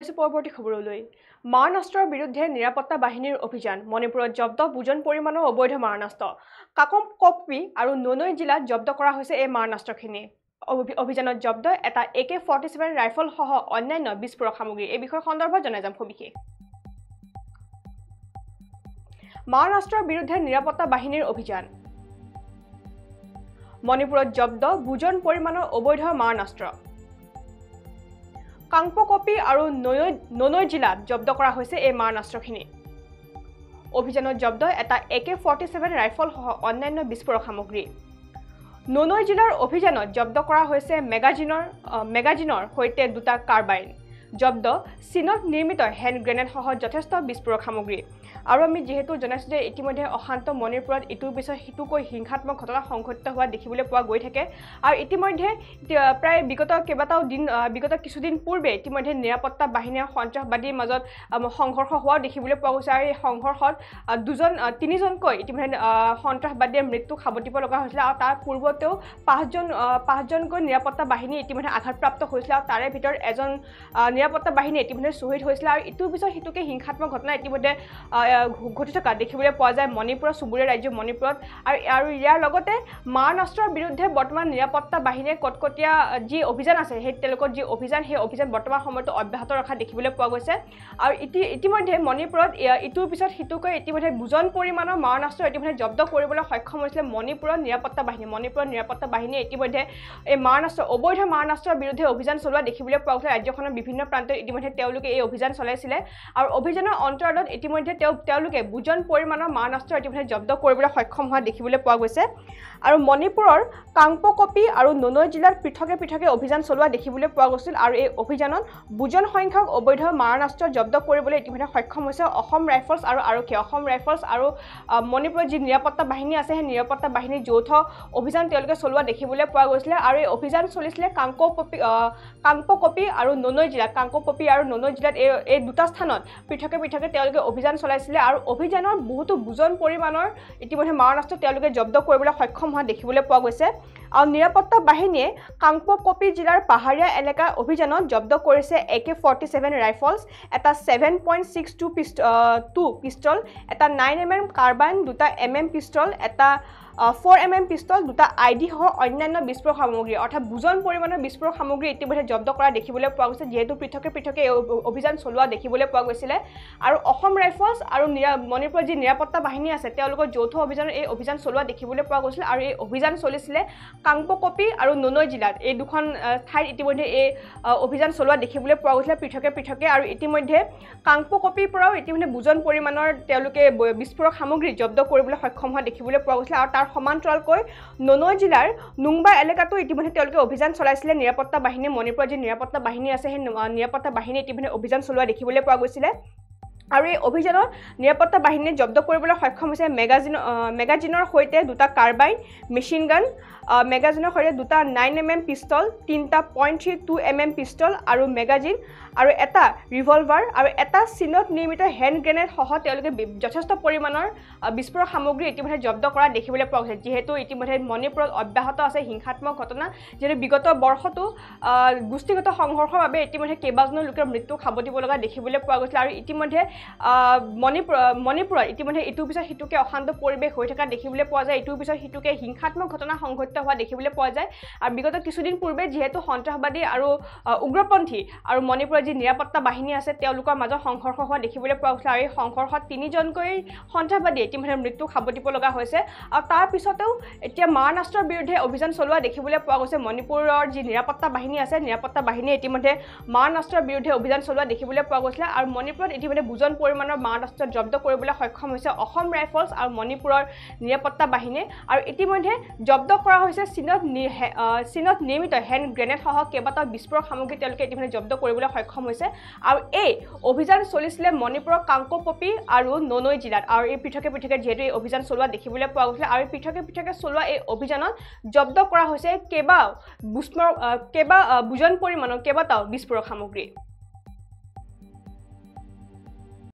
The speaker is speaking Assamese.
পৰৱৰ্তী খবৰলৈ মাৰণাস্ত্ৰৰ বিৰুদ্ধে নিৰাপত্তা বাহিনীৰ অভিযান মণিপুৰত জব্দ বুজন পৰিমাণৰ অবৈধ মাৰণাস্ত্ৰ কাকমকপি আৰু ননৈ জিলাত জব্দ কৰা হৈছে এই মাৰণাস্ত্ৰখিনি অভিযানত জব্দ এটা AK-47 ৰাইফল সহ অন্যান্য বিস্ফোৰক সামগ্ৰী এই বিষয় সন্দৰ্ভত জনাই যাম সবিশেষ মাৰণাস্ত্ৰৰ বিৰুদ্ধে নিৰাপত্তা বাহিনীৰ অভিযান মণিপুৰত জব্দ বুজন পৰিমাণৰ অবৈধ মাৰণাস্ত্ৰ কাংপকপি আৰু ননৈ জিলাত জব্দ কৰা হৈছে এই মাৰণাস্ত্ৰখিনি অভিযানত জব্দ এটা AK-47 ৰাইফল সহ অন্যান্য বিস্ফোৰক সামগ্ৰী ননৈ জিলাৰ অভিযানত জব্দ কৰা হৈছে মেগাজিনৰ সৈতে দুটা কাৰ্বাইন জব্দ চীনত নিৰ্মিত হেণ্ড গ্ৰেনেড সহ যথেষ্ট বিস্ফোৰক সামগ্ৰী আৰু আমি যেহেতু জনাইছো যে ইতিমধ্যে অশান্ত মণিপুৰত ইটোৰ পিছত সিটোকৈ হিংসাত্মক ঘটনা সংঘটিত হোৱা দেখিবলৈ পোৱা গৈ থাকে আৰু ইতিমধ্যে প্ৰায় বিগত কিছুদিন পূৰ্বে ইতিমধ্যে নিৰাপত্তা বাহিনী আৰু সন্ত্ৰাসবাদীৰ মাজত সংঘৰ্ষ হোৱা দেখিবলৈ পোৱা গৈছে আৰু এই সংঘৰ্ষত তিনিজনকৈ ইতিমধ্যে সন্ত্ৰাসবাদীয়ে মৃত্যু খাবতিব লগা হৈছিল আৰু তাৰ পূৰ্বতেও পাঁচজনকৈ নিৰাপত্তা বাহিনী ইতিমধ্যে আঘাতপ্ৰাপ্ত হৈছিল আৰু তাৰে ভিতৰত এজন নিৰাপত্তা বাহিনী ইতিমধ্যে শ্বহীদ হৈছিল আৰু ইটোৰ পিছত সিটোকে হিংসাত্মক ঘটনা ইতিমধ্যে ঘটি থকা দেখিবলৈ পোৱা যায় মণিপুৰৰ চুবুৰীয়া ৰাজ্য মণিপুৰত আৰু ইয়াৰ লগতে মাৰণাস্ত্ৰৰ বিৰুদ্ধে বৰ্তমান নিৰাপত্তা বাহিনীয়ে কটকটীয়া যি অভিযান আছে সেই তেওঁলোকৰ যি অভিযান সেই অভিযান বৰ্তমান সময়তো অব্যাহত ৰখা দেখিবলৈ পোৱা গৈছে আৰু ইতিমধ্যে মণিপুৰত ইটোৰ পিছত সিটোকৈ ইতিমধ্যে বুজন পৰিমাণৰ মাৰণাস্ত্ৰ ইতিমধ্যে জব্দ কৰিবলৈ সক্ষম হৈছিলে মণিপুৰৰ নিৰাপত্তা বাহিনীয়ে ইতিমধ্যে এই অবৈধ মাৰণাস্ত্ৰৰ বিৰুদ্ধে অভিযান চলোৱা দেখিবলৈ পোৱা গৈছে ৰাজ্যখনৰ বিভিন্ন প্ৰান্তত ইতিমধ্যে তেওঁলোকে এই অভিযান চলাইছিলে আৰু অভিযানৰ অন্তৰালত ইতিমধ্যে তেওঁলোকে বুজন পৰিমাণৰ মাৰণাস্ত্ৰ ইতিমধ্যে জব্দ কৰিবলৈ সক্ষম হোৱা দেখিবলৈ পোৱা গৈছে আৰু মণিপুৰৰ কাংপকপি আৰু ননৈ জিলাত পৃথকে অভিযান চলোৱা দেখিবলৈ পোৱা গৈছিল আৰু এই অভিযানত বুজন সংখ্যক অবৈধ মাৰণাস্ত্ৰ জব্দ কৰিবলৈ ইতিমধ্যে সক্ষম হৈছে অসম ৰাইফলছ আৰু আৰক্ষী অসম ৰাইফলছ আৰু মণিপুৰৰ যি নিৰাপত্তা বাহিনী আছে সেই নিৰাপত্তা বাহিনীৰ যৌথ অভিযান তেওঁলোকে চলোৱা দেখিবলৈ পোৱা গৈছিল আৰু এই অভিযান চলিছিলে কাংপকপি আৰু ননৈ জিলাত এই দুটা স্থানত পৃথকে তেওঁলোকে অভিযান চলাইছিলে আৰু অভিযানৰ বহুতো বুজন পৰিমাণৰ ইতিমধ্যে মাৰণাস্ত্ৰ তেওঁলোকে জব্দ কৰিবলৈ সক্ষম হোৱা দেখিবলৈ পোৱা গৈছে আৰু নিৰাপত্তা বাহিনীয়ে কাংপকপি জিলাৰ পাহাৰীয়া এলেকা অভিযানত জব্দ কৰিছে AK-47 ৰাইফলছ এটা 7.62 পিষ্টল এটা 9mm কাৰ্বাইন দুটা MM পিষ্টল এটা 4mm পিষ্টল দুটা ID সহ অন্যান্য বিস্ফোৰক সামগ্ৰী অৰ্থাৎ বুজন পৰিমাণৰ বিস্ফোৰক সামগ্ৰী ইতিমধ্যে জব্দ কৰা দেখিবলৈ পোৱা গৈছে যেহেতু পৃথকে অভিযান চলোৱা দেখিবলৈ পোৱা গৈছিলে আৰু অসম ৰাইফলছ আৰু মণিপুৰৰ যি নিৰাপত্তা বাহিনী আছে তেওঁলোকৰ যৌথ অভিযানৰ এই অভিযান চলোৱা দেখিবলৈ পোৱা গৈছিল আৰু এই অভিযান চলিছিলে কাংপকপি আৰু ননৈ জিলাত এই দুখন ঠাইত ইতিমধ্যে এই অভিযান চলোৱা দেখিবলৈ পোৱা গৈছিল পৃথকে আৰু ইতিমধ্যে কাংপকপিৰ পৰাও ইতিমধ্যে বুজন পৰিমাণৰ তেওঁলোকে বিস্ফোৰক সামগ্ৰী জব্দ কৰিবলৈ সক্ষম হোৱা দেখিবলৈ পোৱা গৈছিল আৰু তাৰ সমান্তৰালকৈ ননৈ জিলাৰ নুংবা এলেকাটো ইতিমধ্যে তেওঁলোকে অভিযান চলাইছিলে নিৰাপত্তা বাহিনী মণিপুৰৰ যি নিৰাপত্তা বাহিনী আছে সেই নিৰাপত্তা বাহিনী ইতিমধ্যে অভিযান চলোৱা দেখিবলৈ পোৱা গৈছিলে আৰু এই অভিযানৰ নিৰাপত্তা বাহিনীয়ে জব্দ কৰিবলৈ সক্ষম হৈছে মেগাজিনৰ সৈতে দুটা কাৰ্বাইন মেচিন গান মেগাজিনৰ সৈতে দুটা 9mm পিষ্টল তিনিটা .32mm পিষ্টল আৰু মেগাজিন আৰু এটা ৰিভলভাৰ আৰু এটা চীনত নিৰ্মিত হেণ্ড গ্ৰেনেড সহ তেওঁলোকে যথেষ্ট পৰিমাণৰ বিস্ফোৰক সামগ্ৰী ইতিমধ্যে জব্দ কৰা দেখিবলৈ পোৱা গৈছে যিহেতু ইতিমধ্যে মণিপুৰত অব্যাহত আছে হিংসাত্মক ঘটনা যিহেতু বিগত বৰ্ষতো গোষ্ঠীগত সংঘৰ্ষৰ বাবে ইতিমধ্যে কেইবাজনো লোকৰ মৃত্যু খাবতিব লগা দেখিবলৈ পোৱা গৈছিল আৰু ইতিমধ্যে মণিপুৰত ইতিমধ্যে ইটোৰ পিছত সিটোকে অশান্ত পৰিৱেশ হৈ থকা দেখিবলৈ পোৱা যায় ইটোৰ পিছত সিটোকে হিংসাত্মক ঘটনা সংঘটিত হোৱা দেখিবলৈ পোৱা যায় আৰু বিগত কিছুদিন পূৰ্বে যিহেতু সন্ত্ৰাসবাদী আৰু উগ্ৰপন্থী আৰু মণিপুৰৰ যি নিৰাপত্তা বাহিনী আছে তেওঁলোকৰ মাজত সংঘৰ্ষ হোৱা দেখিবলৈ পোৱা গৈছিল আৰু এই সংঘৰ্ষত তিনিজনকৈ সন্ত্ৰাসবাদী ইতিমধ্যে মৃত্যু খাবতিব লগা হৈছে আৰু তাৰ পিছতেও এতিয়া মাৰণাস্ত্ৰৰ বিৰুদ্ধে অভিযান চলোৱা দেখিবলৈ পোৱা গৈছে মণিপুৰৰ যি নিৰাপত্তা বাহিনী আছে নিৰাপত্তা বাহিনীয়ে ইতিমধ্যে মাৰণাস্ত্ৰৰ বিৰুদ্ধে অভিযান চলোৱা দেখিবলৈ পোৱা গৈছিলে আৰু মণিপুৰত ইতিমধ্যে বুজন পৰিমাণৰ মাৰণাস্ত্ৰ জব্দ কৰিবলৈ সক্ষম হৈছে অসম ৰাইফলছ আৰু মণিপুৰৰ নিৰাপত্তা বাহিনীয়ে আৰু ইতিমধ্যে জব্দ কৰা হৈছে চীনত নিৰ্মিত হেণ্ড গ্ৰেনেড সহ কেইবাটাও বিস্ফোৰক সামগ্ৰী তেওঁলোকে ইতিমধ্যে জব্দ কৰিবলৈ সক্ষম হৈছে আৰু এই অভিযান চলিছিলে মণিপুৰৰ কাংপকপি আৰু ননৈ জিলাত আৰু এই পৃথকে যিহেতু এই অভিযান চলোৱা দেখিবলৈ পোৱা গৈছিলে আৰু পৃথকে চলোৱা এই অভিযানত জব্দ কৰা হৈছে কেইবা বুজন পৰিমাণৰ কেইবাটাও বিস্ফোৰক সামগ্ৰী